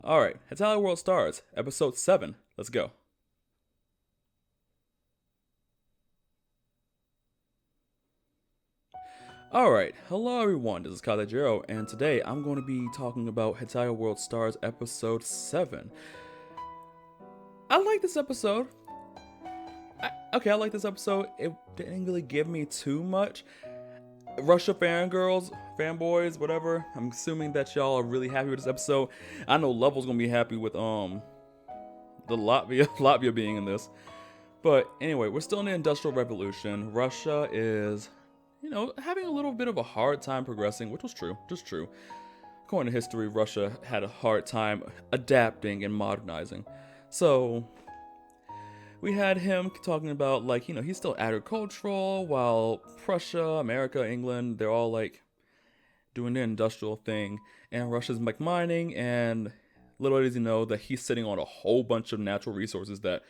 Alright, Hetalia World Stars, episode 7. Let's go. Alright, hello everyone, this is Kalejiro, and today I'm going to be talking about Hetalia World Stars episode 7. I like this episode. I like this episode. It didn't really give me too much. Russia fangirls, fanboys, whatever. I'm assuming that y'all are really happy with this episode. I know Level's gonna be happy with the Latvia being in this. But anyway, we're still in the Industrial Revolution. Russia is, having a little bit of a hard time progressing, which was true, just true. According to history, Russia had a hard time adapting and modernizing. So we had him talking about, he's still agricultural, while Prussia, America, England, they're all, doing their industrial thing. And Russia's, mining, and little does he know that he's sitting on a whole bunch of natural resources that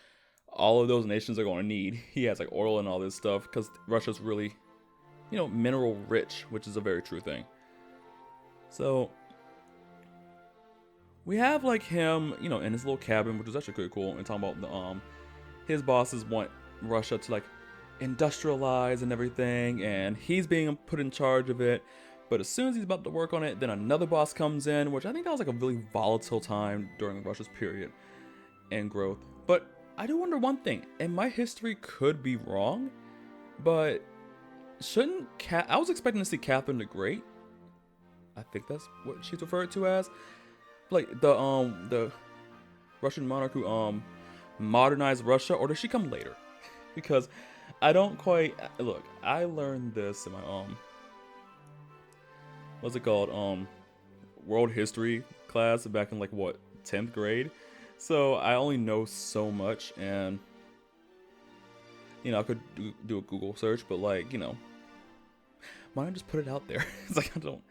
all of those nations are going to need. He has, oil and all this stuff, because Russia's really, mineral rich, which is a very true thing. So we have, him, in his little cabin, which was actually pretty cool, and talking about the, his bosses want Russia to industrialize and everything, and he's being put in charge of it. But as soon as he's about to work on it, then another boss comes in, which I think that was a really volatile time during Russia's period and growth. But I do wonder one thing, and my history could be wrong, but I was expecting to see Catherine the Great. I think that's what she's referred to as, the Russian monarch who modernized Russia, or does she come later? Because I don't quite look. I learned this in my what's it called, world history class back in 10th grade. So I only know so much, and I could do a Google search, but why not just put it out there? It's I don't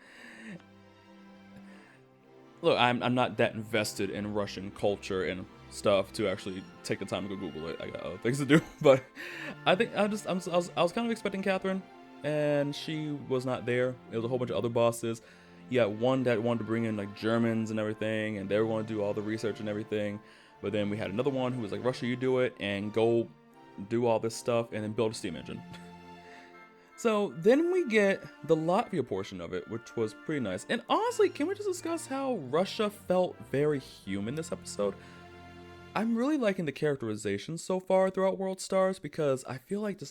look. I'm not that invested in Russian culture and stuff to actually take the time to go Google it. I got other things to do. But I think I was kind of expecting Catherine, and she was not there. It was a whole bunch of other bosses. You got one that wanted to bring in Germans and everything, and they were going to do all the research and everything. But then we had another one who was like, Russia, you do it and go do all this stuff and then build a steam engine. So then we get the Latvia portion of it, which was pretty nice. And honestly, can we just discuss how Russia felt very human this episode? I'm really liking the characterization so far throughout World Stars, because I feel like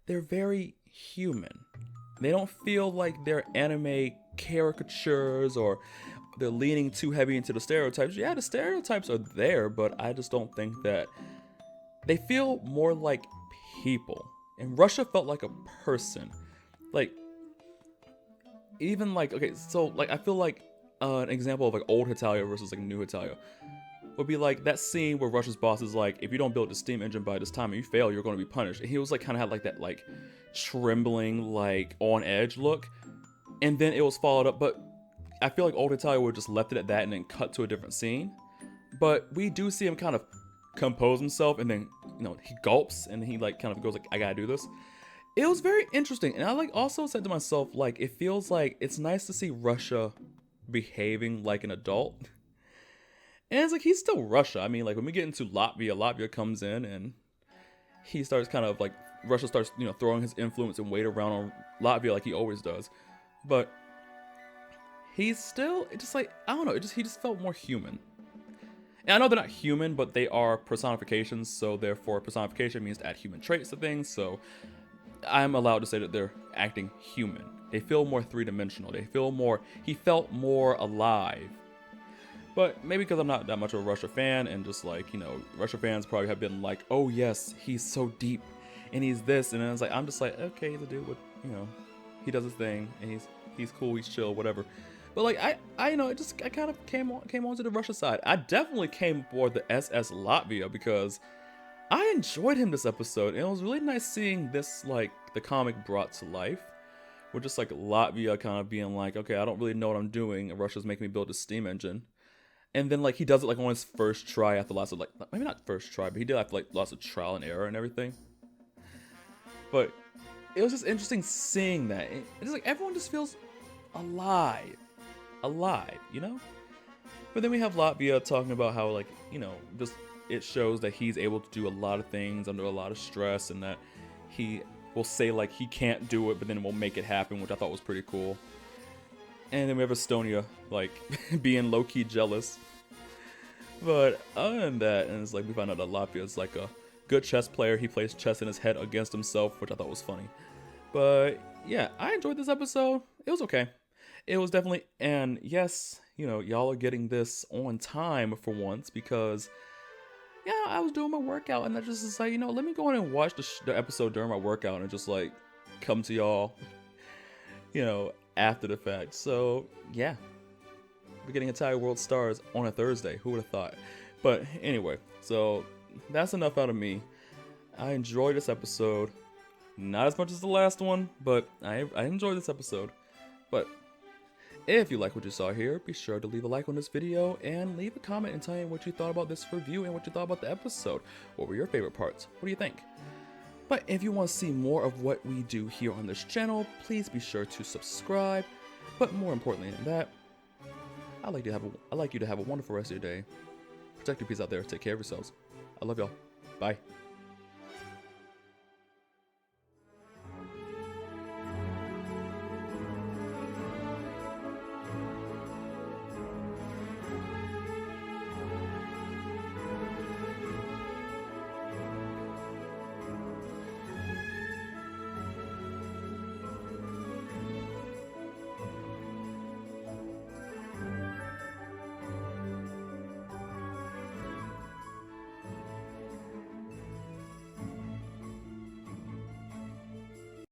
they're very human. They don't feel like they're anime caricatures or they're leaning too heavy into the stereotypes. Yeah, the stereotypes are there, but I just don't think that they feel more like people. And Russia felt like a person. I feel like an example of old Hetalia versus new Hetalia would be that scene where Russia's boss is if you don't build the steam engine by this time and you fail, you're going to be punished. And he was kind of had that trembling, on edge look. And then it was followed up, but I feel like old Hetalia would have just left it at that and then cut to a different scene. But we do see him kind of compose himself, and then, he gulps and he kind of goes I gotta do this. It was very interesting. And I also said to myself, it feels it's nice to see Russia behaving like an adult. And it's he's still Russia. I mean, when we get into Latvia comes in and he starts kind of Russia starts, throwing his influence and weight around on Latvia like he always does. But he's still just I don't know, he just felt more human. And I know they're not human, but they are personifications, so therefore personification means to add human traits to things, so I'm allowed to say that they're acting human. They feel more three-dimensional. He felt more alive. But maybe because I'm not that much of a Russia fan, and just Russia fans probably have been oh yes, he's so deep, and he's this, and then I'm just okay, he's a dude with, he does his thing, and he's cool, he's chill, whatever. But I kind of came onto the Russia side. I definitely came aboard the SS Latvia because I enjoyed him this episode, and it was really nice seeing this the comic brought to life. With just Latvia kind of being okay, I don't really know what I'm doing, and Russia's making me build a steam engine. And then he does it on his first try after lots of maybe not first try, but he did after lots of trial and error and everything. But it was just interesting seeing that. It's everyone just feels alive, But then we have Latvia talking about how, like, you know, just it shows that he's able to do a lot of things under a lot of stress, and that he will say like he can't do it, but then will make it happen, which I thought was pretty cool. And then we have Estonia like being low-key jealous. But other than that, and it's like we find out that Latvia is like a good chess player. He plays chess in his head against himself, which I thought was funny. But yeah, I enjoyed this episode. It was okay. It was definitely, and yes, you know, y'all are getting this on time for once, because yeah, I was doing my workout and I just was like, you know, let me go in and watch the episode during my workout and just like come to y'all, you know, after the fact. So yeah, we're getting Hetalia World Stars on a Thursday. Who would have thought? But anyway, so that's enough out of me. I enjoyed this episode. Not as much as the last one, but I enjoyed this episode. But if you like what you saw here, be sure to leave a like on this video and leave a comment and tell me what you thought about this review and what you thought about the episode. What were your favorite parts? What do you think? But if you want to see more of what we do here on this channel, please be sure to subscribe. But more importantly than that, I'd like you to have a wonderful rest of your day. Protect your peace out there. Take care of yourselves. I love y'all. Bye.